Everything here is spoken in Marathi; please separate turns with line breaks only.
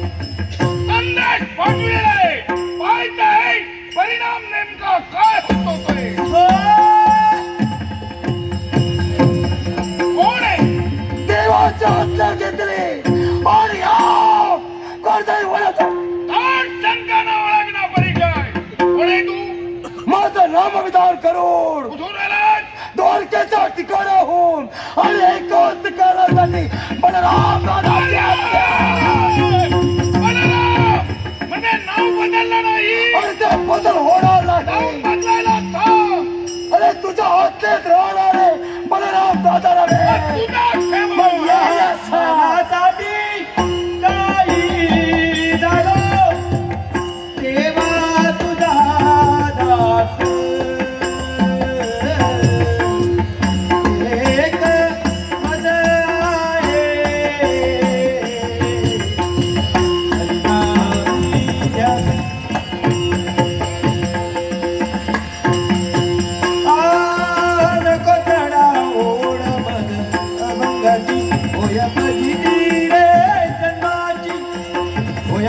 संदेश पाठविलेला आहे. पाहत आहे परिणाम नेमका काय होतोय. कोण आहे?
देवाच्या हत्या घेतली आणि कोणताही ओळख
शंकाना ओळखना परिचय. कोण आहे तू?
माझं नामविधान करून
कुठून आलास?
द्वारकेच्या ठिकाणाहून आणि एकाच ठिकाणासाठी बलराम दादाची हत्या.
बलराम म्हणजे नाव बदललं नाही
आणि ते बदल होणार
नाव
नाही.
बदलायला सांग.
अरे तुझ्या हत्येत राहणारे बलराम दादा नव्हे.
तुझा ठेवा.
मग याला सांग.
होय